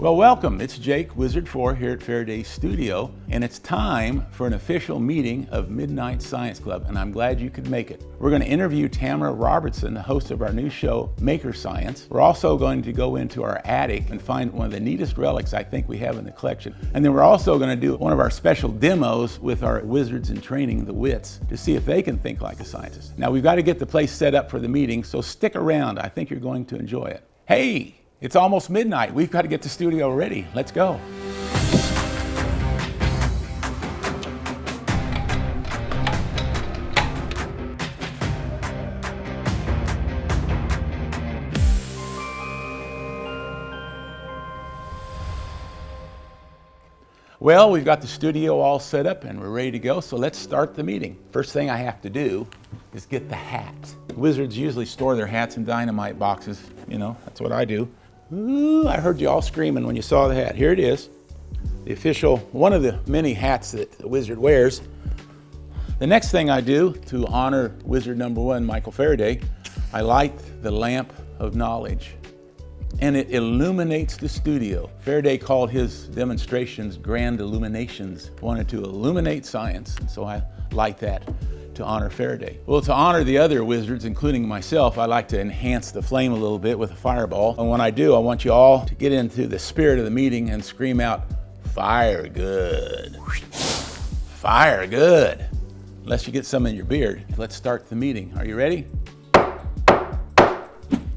Well, welcome. It's Jake, Wizard4 here at Faraday Studio, and it's time for an official meeting of Midnight Science Club, and I'm glad you could make it. We're going to interview Tamara Robertson, the host of our new show, Maker Science. We're also going to go into our attic and find one of the neatest relics I think we have in the collection. And then we're also going to do one of our special demos with our wizards in training, the wits, to see if they can think like a scientist. Now, we've got to get the place set up for the meeting, so stick around. I think you're going to enjoy it. Hey! It's almost midnight. We've got to get the studio ready. Let's go. Well, we've got the studio all set up and we're ready to go, so let's start the meeting. First thing I have to do is get the hat. Wizards usually store their hats in dynamite boxes. You know, that's what I do. Ooh, I heard you all screaming when you saw the hat. Here it is, the official, one of the many hats that the wizard wears. The next thing I do to honor wizard number one, Michael Faraday, I light the lamp of knowledge, and it illuminates the studio. Faraday called his demonstrations grand illuminations, wanted to illuminate science, and so I light that to honor Faraday. Well, to honor the other wizards, including myself, I like to enhance the flame a little bit with a fireball. And when I do, I want you all to get into the spirit of the meeting and scream out, "Fire good. Fire good." Unless you get some in your beard. Let's start the meeting. Are you ready?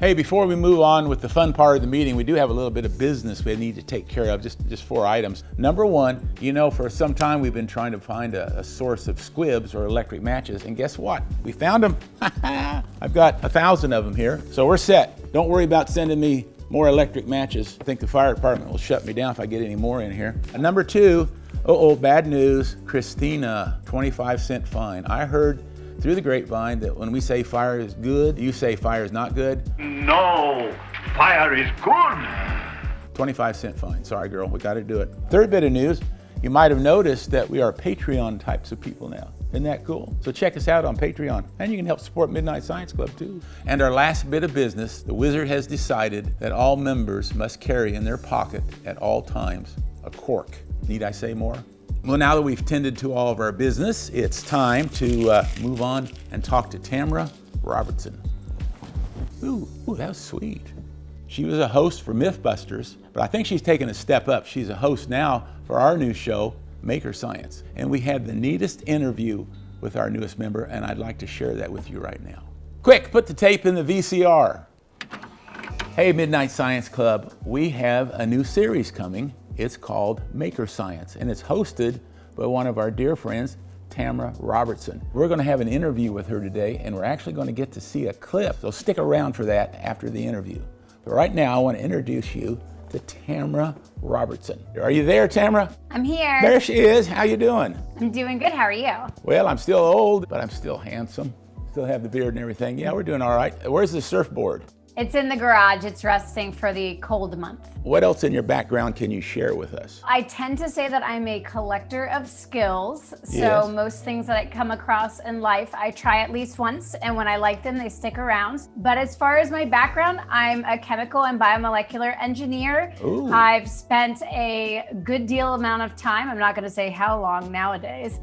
Hey, before we move on with the fun part of the meeting, we do have a little bit of business we need to take care of, just 4 items. Number one, you know, for some time we've been trying to find a source of squibs or electric matches, and guess what? We found them. I've got 1,000 of them here, so we're set. Don't worry about sending me more electric matches. I think the fire department will shut me down if I get any more in here. Number two, bad news, Christina, 25-cent fine. I heard through the grapevine that when we say fire is good, you say fire is not good. No, fire is good. 25-cent fine. Sorry, girl, we got to do it. Third bit of news, you might have noticed that we are Patreon types of people now. Isn't that cool? So check us out on Patreon, and you can help support Midnight Science Club too. And our last bit of business, the wizard has decided that all members must carry in their pocket at all times a cork. Need I say more? Well, now that we've tended to all of our business, it's time to move on and talk to Tamara Robertson. Ooh, that was sweet. She was a host for Mythbusters, but I think she's taken a step up. She's a host now for our new show, Maker Science. And we had the neatest interview with our newest member, and I'd like to share that with you right now. Quick, put the tape in the VCR. Hey, Midnight Science Club, we have a new series coming. It's called Maker Science, and it's hosted by one of our dear friends, Tamara Robertson. We're going to have an interview with her today, and we're actually going to get to see a clip, so stick around for that after the interview. But right now, I want to introduce you to Tamara Robertson. Are you there, Tamara? I'm here. There she is. How you doing? I'm doing good. How are you? Well, I'm still old, but I'm still handsome. Still have the beard and everything. Yeah, we're doing all right. Where's the surfboard? It's in the garage. It's resting for the cold month. What else in your background can you share with us? I tend to say that I'm a collector of skills. So Yes. most things that I come across in life, I try at least once. And when I like them, they stick around. But as far as my background, I'm a chemical and biomolecular engineer. Ooh. I've spent a good deal amount of time, I'm not going to say how long nowadays,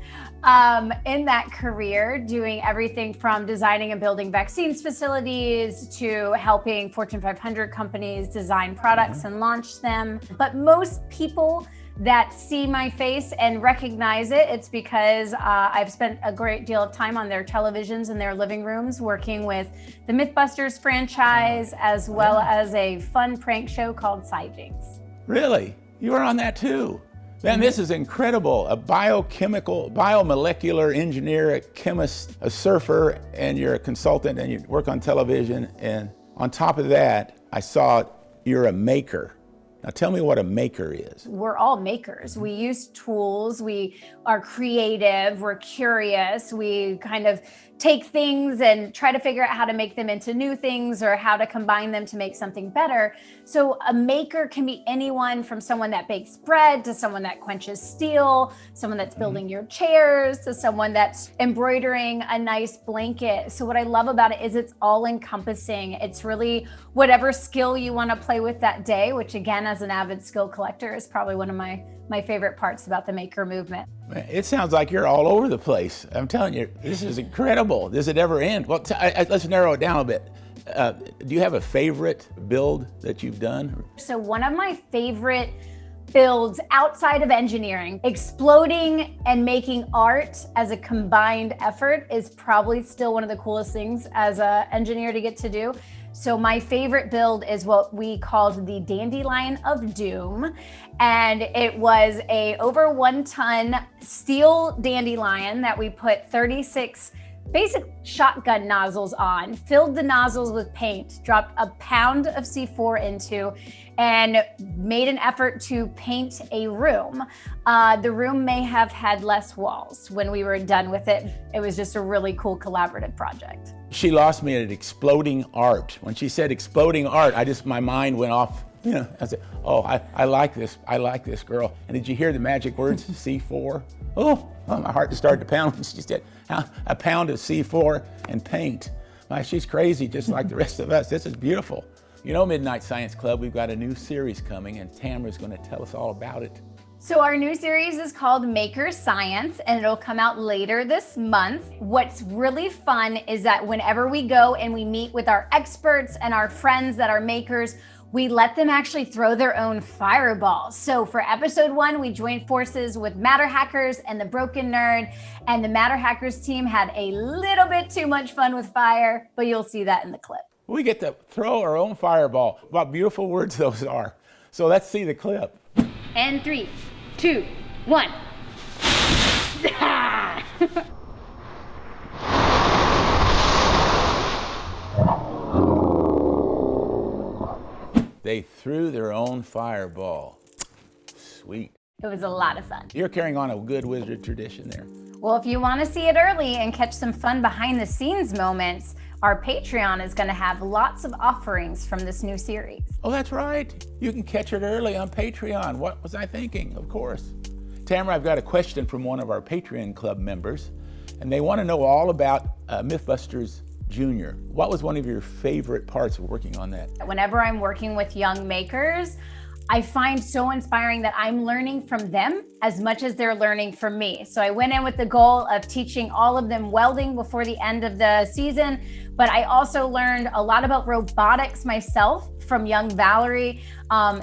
in that career, doing everything from designing and building vaccines facilities to helping Fortune 500 companies design products and launch them. But most people that see my face and recognize it, it's because I've spent a great deal of time on their televisions and their living rooms working with the Mythbusters franchise, as well as a fun prank show called Sidejinks. Really? You were on that too? Man, this is incredible. A biochemical, biomolecular engineer, a chemist, a surfer, and you're a consultant and you work on television. And on top of that, I saw you're a maker. Now tell me what a maker is. We're all makers. We use tools, we are creative, we're curious, we kind of take things and try to figure out how to make them into new things or how to combine them to make something better. So a maker can be anyone from someone that bakes bread to someone that quenches steel, someone that's building your chairs to someone that's embroidering a nice blanket. So what I love about it is it's all encompassing. It's really whatever skill you want to play with that day, which again, as an avid skill collector is probably one of my favorite parts about the maker movement. Man, it sounds like you're all over the place. I'm telling you, this is incredible. Does it ever end? Well, let's narrow it down a bit. Do you have a favorite build that you've done? So one of my favorite builds outside of engineering, exploding and making art as a combined effort is probably still one of the coolest things as an engineer to get to do. So my favorite build is what we called the Dandelion of Doom. And it was a over 1 ton steel dandelion that we put 36 basic shotgun nozzles on, filled the nozzles with paint, dropped a pound of C4 into, and made an effort to paint a room. The room may have had less walls when we were done with it. It was just a really cool collaborative project. She lost me at exploding art. When she said exploding art, my mind went off. I said, oh, I like this. I like this girl. And did you hear the magic words, C4? Oh, my heart just started to pound when she said, a pound of C4 and paint. She's crazy, just like the rest of us. This is beautiful. Midnight Science Club, we've got a new series coming, and Tamara's going to tell us all about it. So our new series is called Maker Science, and it'll come out later this month. What's really fun is that whenever we go and we meet with our experts and our friends that are makers, we let them actually throw their own fireballs. So for episode 1, we joined forces with Matter Hackers and the Broken Nerd, and the Matter Hackers team had a little bit too much fun with fire, but you'll see that in the clip. We get to throw our own fireball. What beautiful words those are. So let's see the clip. And 3, 2, 1. They threw their own fireball. Sweet. It was a lot of fun. You're carrying on a good wizard tradition there. Well, if you want to see it early and catch some fun behind the scenes moments, our Patreon is going to have lots of offerings from this new series. Oh, that's right. You can catch it early on Patreon. What was I thinking? Of course. Tamara, I've got a question from one of our Patreon club members, and they want to know all about Mythbusters Junior. What was one of your favorite parts of working on that? Whenever I'm working with young makers, I find so inspiring that I'm learning from them as much as they're learning from me. So I went in with the goal of teaching all of them welding before the end of the season, but I also learned a lot about robotics myself from young Valerie.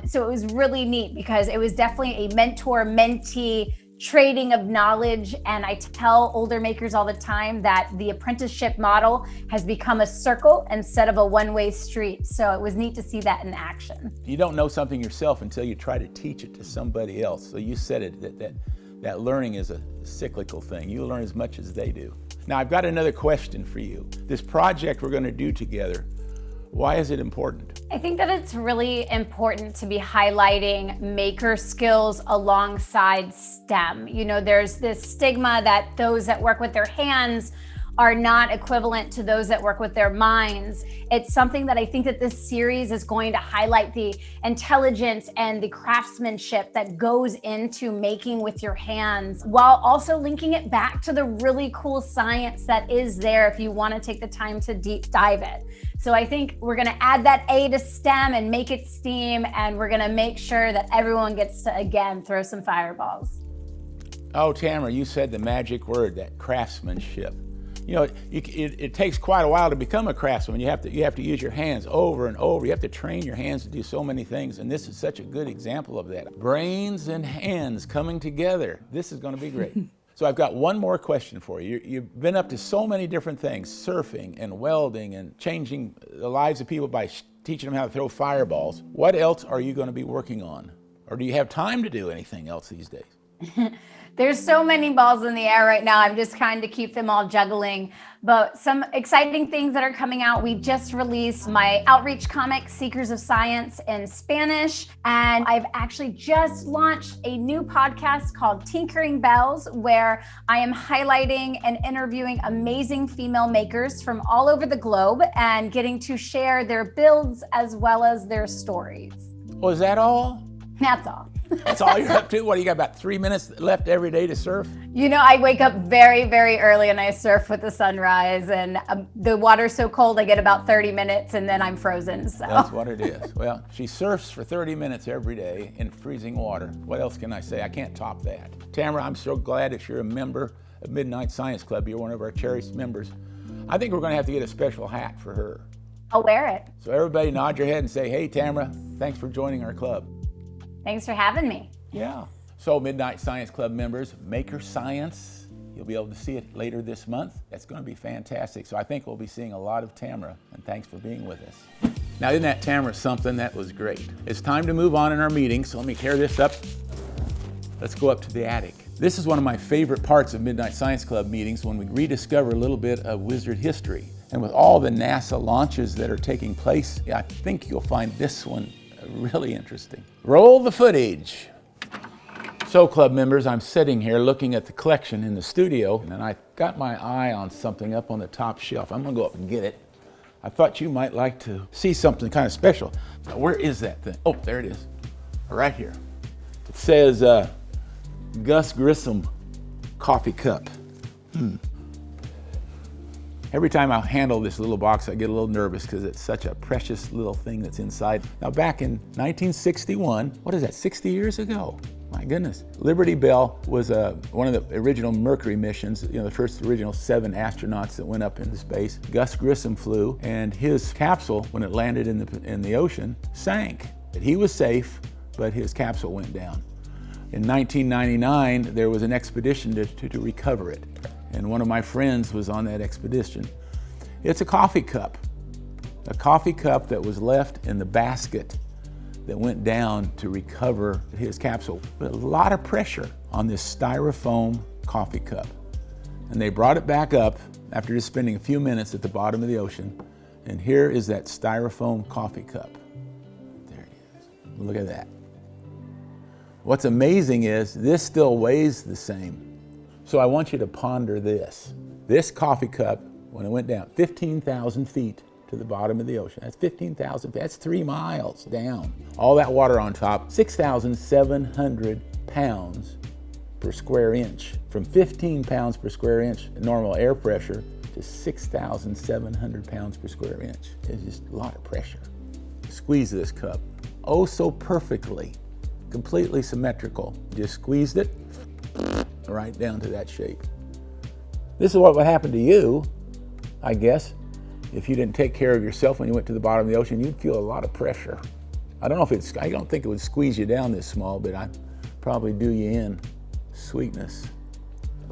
So it was really neat because it was definitely a mentor-mentee trading of knowledge. And I tell older makers all the time that the apprenticeship model has become a circle instead of a one-way street. So it was neat to see that in action. You don't know something yourself until you try to teach it to somebody else. So you said it, that learning is a cyclical thing. You learn as much as they do. Now I've got another question for you. This project we're going to do together, why is it important? I think that it's really important to be highlighting maker skills alongside STEM. There's this stigma that those that work with their hands are not equivalent to those that work with their minds. It's something that I think that this series is going to highlight the intelligence and the craftsmanship that goes into making with your hands, while also linking it back to the really cool science that is there if you want to take the time to deep dive it. So I think we're going to add that A to STEM and make it STEAM, and we're going to make sure that everyone gets to, again, throw some fireballs. Oh, Tamara, you said the magic word, that craftsmanship. It takes quite a while to become a craftsman. You have to use your hands over and over. You have to train your hands to do so many things, and this is such a good example of that. Brains and hands coming together. This is going to be great. So I've got one more question for you. You've been up to so many different things, surfing and welding and changing the lives of people by teaching them how to throw fireballs. What else are you going to be working on? Or do you have time to do anything else these days? There's so many balls in the air right now. I'm just trying to keep them all juggling. But some exciting things that are coming out. We just released my outreach comic, Seekers of Science, in Spanish. And I've actually just launched a new podcast called Tinkering Bells, where I am highlighting and interviewing amazing female makers from all over the globe and getting to share their builds as well as their stories. Was that all? That's all. That's all you're up to? What, you got about 3 minutes left every day to surf? You know, I wake up very, very early and I surf with the sunrise, and the water's so cold I get about 30 minutes and then I'm frozen. So That's what it is. Well, she surfs for 30 minutes every day in freezing water. What else can I say? I can't top that. Tamara, I'm so glad that you're a member of Midnight Science Club. You're one of our cherished members. I think we're going to have to get a special hat for her. I'll wear it. So everybody nod your head and say, hey, Tamara, thanks for joining our club. Thanks for having me. Yeah. So Midnight Science Club members, Maker Science, you'll be able to see it later this month. That's going to be fantastic. So I think we'll be seeing a lot of Tamara, and thanks for being with us. Now, isn't that Tamara something? That was great. It's time to move on in our meeting, so let me tear this up. Let's go up to the attic. This is one of my favorite parts of Midnight Science Club meetings, when we rediscover a little bit of wizard history. And with all the NASA launches that are taking place, I think you'll find this one really interesting. Roll the footage. So club members, I'm sitting here looking at the collection in the studio, and I got my eye on something up on the top shelf. I'm gonna go up and get it. I thought you might like to see something kind of special. Now, where is that thing? Oh, there it is, right here. It says Gus Grissom coffee cup. Every time I handle this little box, I get a little nervous because it's such a precious little thing that's inside. Now, back in 1961, what is that, 60 years ago? My goodness. Liberty Bell was one of the original Mercury missions, the first original 7 astronauts that went up into space. Gus Grissom flew, and his capsule, when it landed in the ocean, sank. He was safe, but his capsule went down. In 1999, there was an expedition to recover it. And one of my friends was on that expedition. It's a coffee cup that was left in the basket that went down to recover his capsule. But a lot of pressure on this styrofoam coffee cup. And they brought it back up after just spending a few minutes at the bottom of the ocean. And here is that styrofoam coffee cup. There it is. Look at that. What's amazing is this still weighs the same. So I want you to ponder this. This coffee cup, when it went down 15,000 feet to the bottom of the ocean, that's 15,000 feet, that's 3 miles down. All that water on top, 6,700 pounds per square inch. From 15 pounds per square inch normal air pressure to 6,700 pounds per square inch. It's just a lot of pressure. Squeeze this cup, oh so perfectly, completely symmetrical. Just squeezed it right down to that shape. This is what would happen to you, I guess, if you didn't take care of yourself when you went to the bottom of the ocean. You'd feel a lot of pressure. I don't think it would squeeze you down this small, but I'd probably do you in. Sweetness.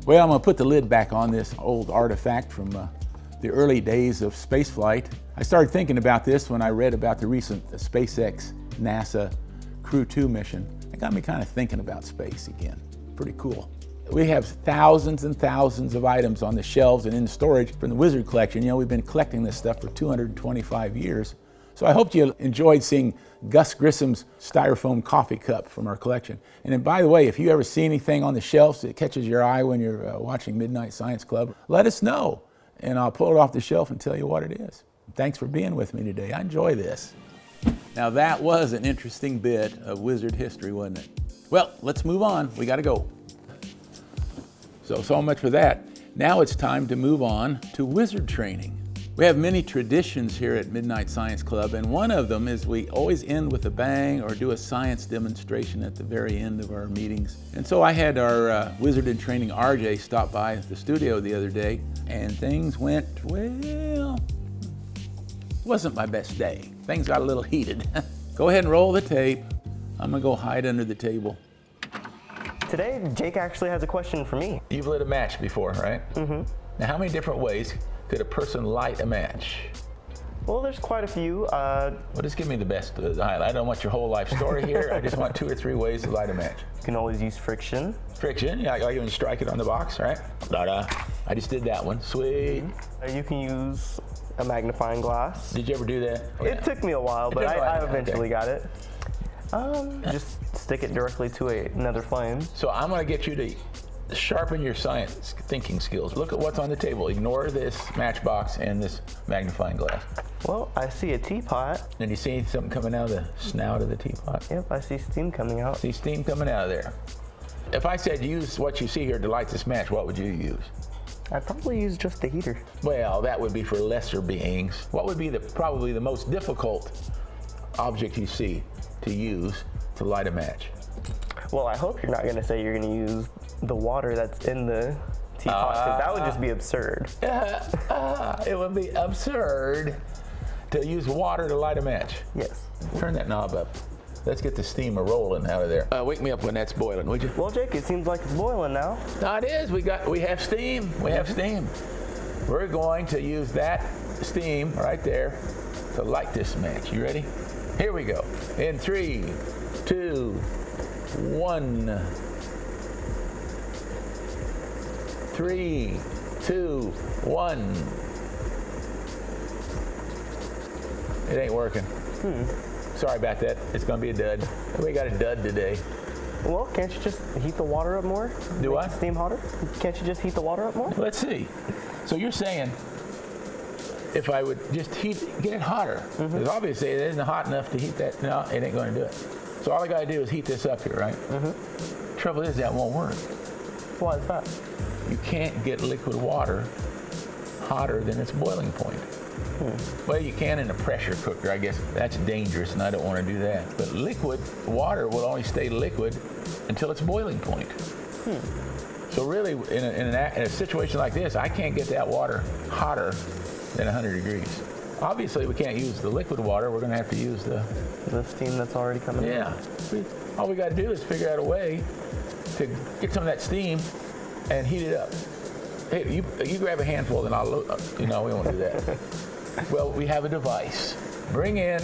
Well, I'm gonna put the lid back on this old artifact from the early days of spaceflight. I started thinking about this when I read about the recent SpaceX NASA Crew 2 mission. It got me kind of thinking about space again. Pretty cool. We have thousands and thousands of items on the shelves and in storage from the Wizard collection. We've been collecting this stuff for 225 years. So I hope you enjoyed seeing Gus Grissom's styrofoam coffee cup from our collection. And then, by the way, if you ever see anything on the shelves that catches your eye when you're watching Midnight Science Club, let us know, and I'll pull it off the shelf and tell you what it is. Thanks for being with me today. I enjoy this. Now, that was an interesting bit of Wizard history, wasn't it? Well, let's move on. We got to go. So much for that. Now it's time to move on to wizard training. We have many traditions here at Midnight Science Club, and one of them is we always end with a bang or do a science demonstration at the very end of our meetings. And so I had our wizard in training RJ stop by the studio the other day, and things went, well, wasn't my best day. Things got a little heated. Go ahead and roll the tape. I'm gonna go hide under the table. Today, Jake actually has a question for me. You've lit a match before, right? Mm-hmm. Now, how many different ways could a person light a match? Well, there's quite a few. Well, just give me the best highlight. I don't want your whole life story here. I just want 2 or 3 ways to light a match. You can always use friction. Friction, yeah, you can strike it on the box, right? Da-da. I just did that one. Sweet. You can use a magnifying glass. Did you ever do that? It took me a while, but I eventually got it. Just stick it directly to another flame. So I'm gonna get you to sharpen your science thinking skills. Look at what's on the table. Ignore this matchbox and this magnifying glass. Well, I see a teapot. And you see something coming out of the snout of the teapot? Yep, I see steam coming out. See steam coming out of there. If I said use what you see here to light this match, what would you use? I'd probably use just the heater. Well, that would be for lesser beings. What would be probably the most difficult object you see to use to light a match? Well, I hope you're not going to say you're going to use the water that's in the teapot, because that would just be absurd. It would be absurd to use water to light a match. Yes. Turn that knob up. Let's get the steam rolling out of there. Wake me up when that's boiling, would you? Well, Jake, it seems like it's boiling now. No, it is. We have steam. We have steam. We're going to use that steam right there to light this match. You ready? Here we go. In 3, 2, 1. 3, 2, 1. It ain't working. Sorry about that. It's going to be a dud. We got a dud today. Well, can't you just heat the water up more? Do I? Make the steam hotter? Can't you just heat the water up more? Let's see. So you're saying if I would just get it hotter, because obviously it isn't hot enough to heat that. No, it ain't going to do it. So all I got to do is heat this up here, right? Trouble is that won't work. Why is that? You can't get liquid water hotter than its boiling point. Well, you can in a pressure cooker. I guess that's dangerous, and I don't want to do that. But liquid water will only stay liquid until its boiling point. So really, in a situation like this, I can't get that water hotter than 100 degrees. Obviously, we can't use the liquid water. We're going to have to use the steam that's already coming in. Yeah. All we got to do is figure out a way to get some of that steam and heat it up. Hey, you grab a handful, and I'll. We won't do that. Well, we have a device. Bring in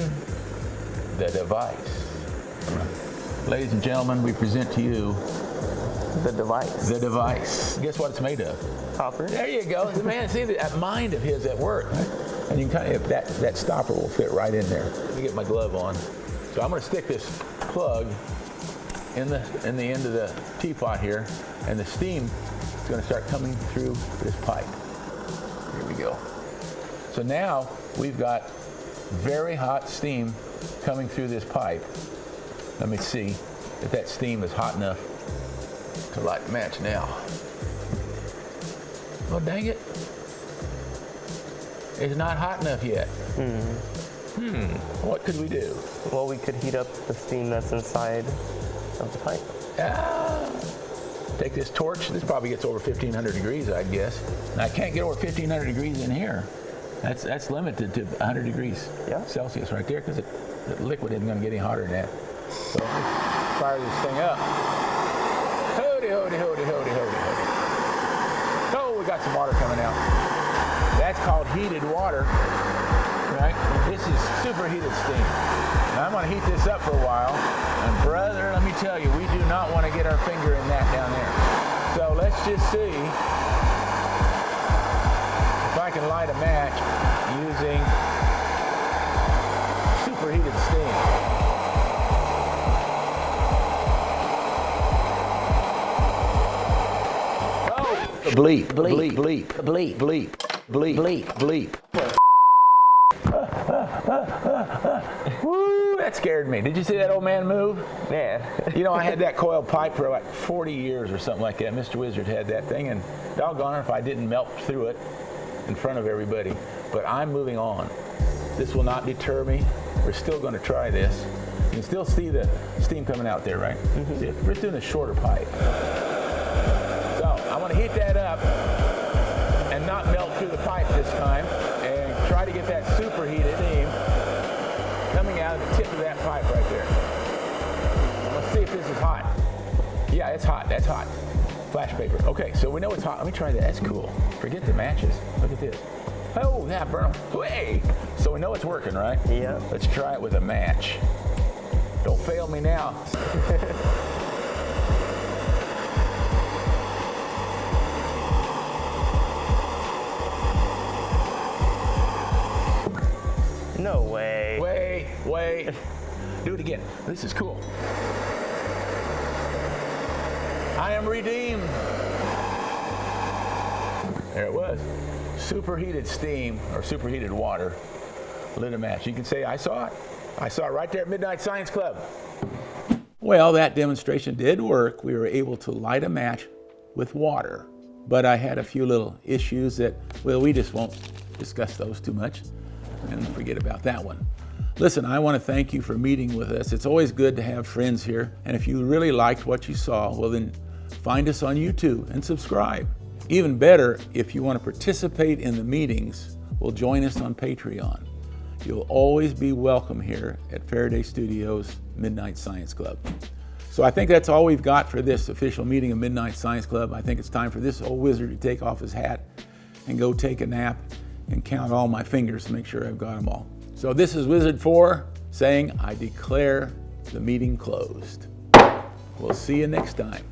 the device. Ladies and gentlemen, we present to you The device. the device. Guess what it's made of? Copper. There you go. Man, see that mind of his at work. And you can kind of, that stopper will fit right in there. Let me get my glove on. So I'm going to stick this plug in the end of the teapot here, and the steam is going to start coming through this pipe. Here we go. So now we've got very hot steam coming through this pipe. Let me see if that steam is hot enough to light the match now. Oh, dang it. It's not hot enough yet. What could we do? Well, we could heat up the steam that's inside of the pipe. Take this torch. This probably gets over 1,500 degrees, I guess. And I can't get over 1,500 degrees in here. That's limited to 100 degrees Celsius right there, because the liquid isn't going to get any hotter than that. So let me fire this thing up. Hody, hody, hody, hody, hody, hody. Oh, we got some water coming out. That's called heated water, right? This is superheated steam. Now I'm going to heat this up for a while, and brother, let me tell you, we do not want to get our finger in that down there. So let's just see if I can light a match using superheated steam. Oh! Bleep, bleep, bleep, bleep, bleep, bleep, bleep, bleep. Woo, that scared me. Did you see that old man move? Man. I had that coiled pipe for like 40 years or something like that. Mr. Wizard had that thing, and doggone it if I didn't melt through it in front of everybody. But I'm moving on. This will not deter me. We're still going to try this. You can still see the steam coming out there, right? See, we're doing a shorter pipe. So I want to heat that up and not melt through the pipe this time, and try to get that superheated steam coming out of the tip of that pipe right there. Let's see if this is hot. Yeah, it's hot. That's hot. Flash paper. Okay, so we know it's hot. Let me try that. That's cool. Forget the matches. Look at this. Oh, yeah, burn them. Hey! So we know it's working, right? Yeah. Let's try it with a match. Don't fail me now. No way. Wait. Do it again. This is cool. I am redeemed. There it was. Superheated steam or superheated water lit a match. You can say, I saw it. I saw it right there at Midnight Science Club. Well, that demonstration did work. We were able to light a match with water. But I had a few little issues that, well, we just won't discuss those too much and forget about that one. Listen, I want to thank you for meeting with us. It's always good to have friends here. And if you really liked what you saw, well then find us on YouTube and subscribe. Even better, if you want to participate in the meetings, well, join us on Patreon. You'll always be welcome here at Faraday Studios Midnight Science Club. So I think that's all we've got for this official meeting of Midnight Science Club. I think it's time for this old wizard to take off his hat and go take a nap and count all my fingers to make sure I've got them all. So this is Wizard 4 saying, I declare the meeting closed. We'll see you next time.